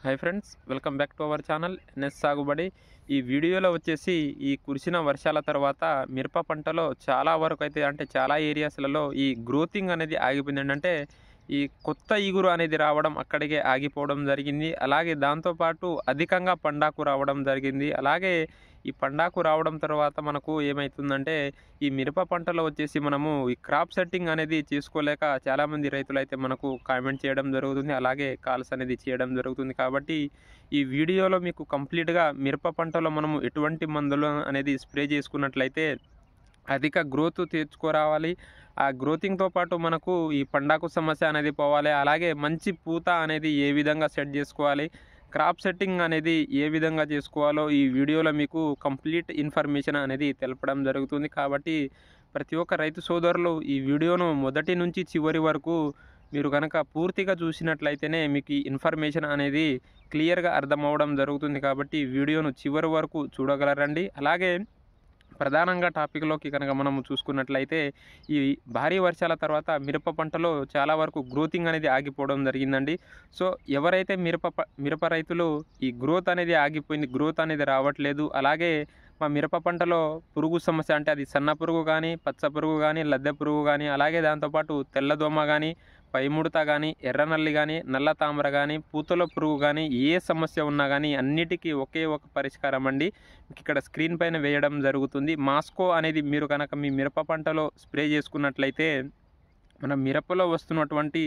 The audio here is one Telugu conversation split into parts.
Hi friends, welcome back to our channel NS Sagubadi. ఈ వీడియోలో వచ్చేసి ఈ కురిసిన వర్షాల తర్వాత మిరప పంటలో చాలా వరకు అయితే చాలా ఏరియాస్లలో ఈ గ్రోతింగ్ అనేది ఆగిపోయింది. అంటే ఈ కొత్త ఇగురు అనేది రావడం అక్కడికే ఆగిపోవడం జరిగింది. అలాగే దాంతోపాటు అధికంగా పండాకు రావడం జరిగింది. అలాగే ఈ పండాకు రావడం తర్వాత మనకు ఏమవుతుందంటే ఈ మిరప పంటలో వచ్చేసి మనము ఈ క్రాప్ సెట్టింగ్ అనేది చేసుకోలేక చాలామంది రైతులు అయితే మనకు కామెంట్ చేయడం జరుగుతుంది. అలాగే కాల్స్ అనేది చేయడం జరుగుతుంది. కాబట్టి ఈ వీడియోలో మీకు కంప్లీట్గా మిరప పంటలో మనము ఎటువంటి మందులు అనేది స్ప్రే చేసుకున్నట్లయితే అధిక గ్రోత్ తెచ్చుకోరావాలి, ఆ గ్రోతింగ్తో పాటు మనకు ఈ పండాకు సమస్య అనేది పోవాలి, అలాగే మంచి పూత అనేది ఏ విధంగా సెట్ చేసుకోవాలి, క్రాప్ సెట్టింగ్ అనేది ఏ విధంగా చేసుకోవాలో ఈ వీడియోలో మీకు కంప్లీట్ ఇన్ఫర్మేషన్ అనేది తెలపడం జరుగుతుంది. కాబట్టి ప్రతి ఒక్క రైతు సోదరులు ఈ వీడియోను మొదటి నుంచి చివరి వరకు మీరు కనుక పూర్తిగా చూసినట్లయితేనే మీకు ఈ ఇన్ఫర్మేషన్ అనేది క్లియర్గా అర్థమవడం జరుగుతుంది. కాబట్టి వీడియోను చివరి వరకు చూడగలరండి. అలాగే ప్రధానంగా టాపిక్లోకి కనుక మనము చూసుకున్నట్లయితే ఈ భారీ వర్షాల తర్వాత మిరప పంటలో చాలా వరకు గ్రోతింగ్ అనేది ఆగిపోవడం జరిగిందండి. సో ఎవరైతే మిరప రైతులు ఈ గ్రోత్ అనేది ఆగిపోయింది, గ్రోత్ అనేది రావట్లేదు, అలాగే మా మిరప పంటలో పురుగు సమస్య అంటే అది సన్న పురుగు కానీ, పచ్చ పురుగు కానీ, లద్దె పురుగు కానీ, అలాగే దాంతోపాటు తెల్లదోమ కానీ, పైముడత కానీ, ఎర్రనల్లి కానీ, నల్ల తామర కానీ, పూతలో పురుగు కానీ, ఏ సమస్య ఉన్నా కానీ అన్నిటికీ ఒకే ఒక పరిష్కారం అండి మీకు ఇక్కడ స్క్రీన్ పైన వేయడం జరుగుతుంది. మాస్కో అనేది మీరు కనుక మీ మిరప పంటలో స్ప్రే చేసుకున్నట్లయితే మన మిరపలో వస్తున్నటువంటి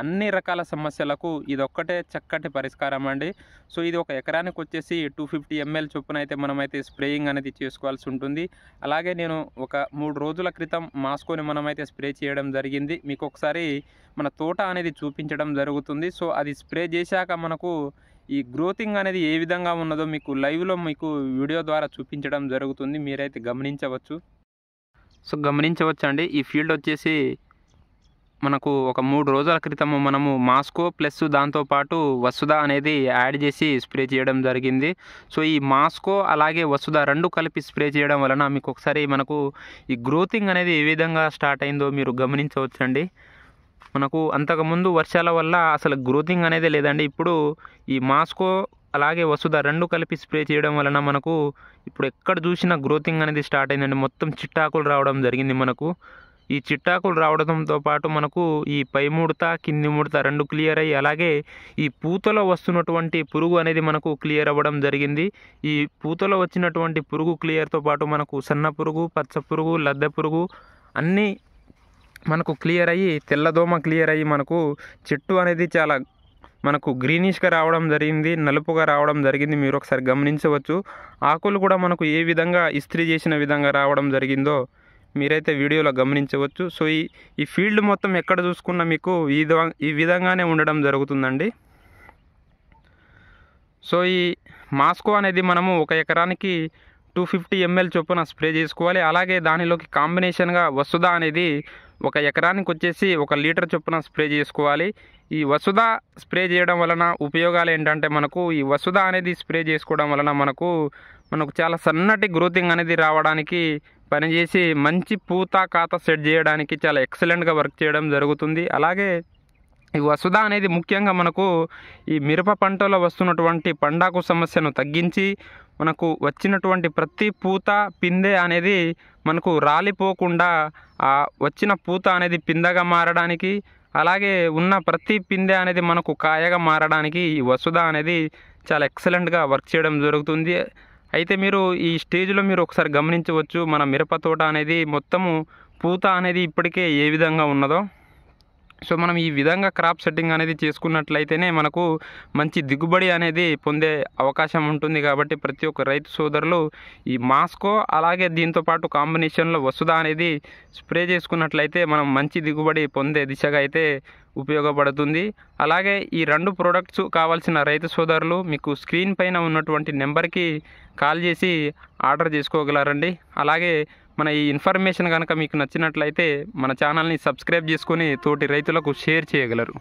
అన్ని రకాల సమస్యలకు ఇదొక్కటే చక్కటి పరిష్కారం అండి. సో ఇది ఒక ఎకరానికి వచ్చేసి 250 ml చొప్పున అయితే మనమైతే స్ప్రేయింగ్ అనేది చేసుకోవాల్సి ఉంటుంది. అలాగే నేను ఒక 3 రోజుల క్రితం మాస్కోని మనమైతే స్ప్రే చేయడం జరిగింది. మీకు ఒకసారి మన తోట అనేది చూపించడం జరుగుతుంది. సో అది స్ప్రే చేశాక మనకు ఈ గ్రోతింగ్ అనేది ఏ విధంగా ఉన్నదో మీకు లైవ్లో మీకు వీడియో ద్వారా చూపించడం జరుగుతుంది. మీరైతే గమనించవచ్చు. సో గమనించవచ్చండి, ఈ ఫీల్డ్ వచ్చేసి మనకు ఒక 3 రోజుల క్రితము మనము మాస్కో ప్లస్ దాంతోపాటు వసుధ అనేది యాడ్ చేసి స్ప్రే చేయడం జరిగింది. సో ఈ మాస్కో అలాగే వసుధ రెండు కలిపి స్ప్రే చేయడం వలన మీకు ఒకసారి మనకు ఈ గ్రోతింగ్ అనేది ఏ విధంగా స్టార్ట్ అయిందో మీరు గమనించవచ్చండి. మనకు అంతకుముందు వర్షాల వల్ల అసలు గ్రోతింగ్ అనేది లేదండి. ఇప్పుడు ఈ మాస్కో అలాగే వసుధ రెండు కలిపి స్ప్రే చేయడం వలన మనకు ఇప్పుడు ఎక్కడ చూసినా గ్రోతింగ్ అనేది స్టార్ట్ అయిందండి. మొత్తం చిట్టాకులు రావడం జరిగింది. మనకు ఈ చిట్టాకులు రావడంతో పాటు మనకు ఈ పై ముడత కింది ముడత రెండు క్లియర్ అయ్యి, అలాగే ఈ పూతలో వస్తున్నటువంటి పురుగు అనేది మనకు క్లియర్ అవ్వడం జరిగింది. ఈ పూతలో వచ్చినటువంటి పురుగు క్లియర్తో పాటు మనకు సన్న పురుగు, పచ్చ పురుగు, లద్దె పురుగు అన్నీ మనకు క్లియర్ అయ్యి, తెల్లదోమ క్లియర్ అయ్యి మనకు చెట్టు అనేది చాలా మనకు గ్రీనిష్గా రావడం జరిగింది, నలుపుగా రావడం జరిగింది. మీరు ఒకసారి గమనించవచ్చు. ఆకులు కూడా మనకు ఏ విధంగా ఇస్త్రీ చేసిన విధంగా రావడం జరిగిందో మీరైతే వీడియోలో గమనించవచ్చు. సో ఈ ఫీల్డ్ మొత్తం ఎక్కడ చూసుకున్నా మీకు ఈ విధంగానే ఉండడం జరుగుతుందండి. సో ఈ మాస్కో అనేది మనము ఒక ఎకరానికి 250 ml చొప్పున స్ప్రే చేసుకోవాలి. అలాగే దానిలోకి కాంబినేషన్గా వసుధ అనేది ఒక ఎకరానికి వచ్చేసి 1 లీటర్ చొప్పున స్ప్రే చేసుకోవాలి. ఈ వసుధ స్ప్రే చేయడం వలన ఉపయోగాలు ఏంటంటే మనకు ఈ వసుధ అనేది స్ప్రే చేసుకోవడం వలన మనకు చాలా సన్నటి గ్రోతింగ్ అనేది రావడానికి పనిచేసి మంచి పూత కాత సెట్ చేయడానికి చాలా ఎక్సలెంట్గా వర్క్ చేయడం జరుగుతుంది. అలాగే ఈ వసుధ అనేది ముఖ్యంగా మనకు ఈ మిరప పంటలో వస్తున్నటువంటి పండాకు సమస్యను తగ్గించి మనకు వచ్చినటువంటి ప్రతి పూత పిందె అనేది మనకు రాలిపోకుండా ఆ వచ్చిన పూత అనేది పిందగా మారడానికి, అలాగే ఉన్న ప్రతి పిందె అనేది మనకు కాయగా మారడానికి ఈ వసుధ అనేది చాలా ఎక్సలెంట్గా వర్క్ చేయడం జరుగుతుంది. అయితే మీరు ఈ స్టేజ్లో మీరు ఒకసారి గమనించవచ్చు, మన మిరప తోట అనేది మొత్తము పూత అనేది ఇప్పటికే ఏ విధంగా ఉన్నదో. సో మనం ఈ విధంగా క్రాప్ సెట్టింగ్ అనేది చేసుకున్నట్లయితేనే మనకు మంచి దిగుబడి అనేది పొందే అవకాశం ఉంటుంది. కాబట్టి ప్రతి ఒక్క రైతు సోదరులు ఈ మాస్కో అలాగే దీంతోపాటు కాంబినేషన్లో వసుధ అనేది స్ప్రే చేసుకున్నట్లయితే మనం మంచి దిగుబడి పొందే దిశగా అయితే ఉపయోగపడుతుంది. అలాగే ఈ 2 ప్రోడక్ట్స్ కావాల్సిన రైతు సోదరులు మీకు స్క్రీన్ పైన ఉన్నటువంటి నెంబర్కి కాల్ చేసి ఆర్డర్ చేసుకోగలరండి. అలాగే మన ఈ ఇన్ఫర్మేషన్ కనుక మీకు నచ్చినట్లయితే మన ఛానల్ని సబ్స్క్రైబ్ చేసుకొని తోటి రైతులకు షేర్ చేయగలరు.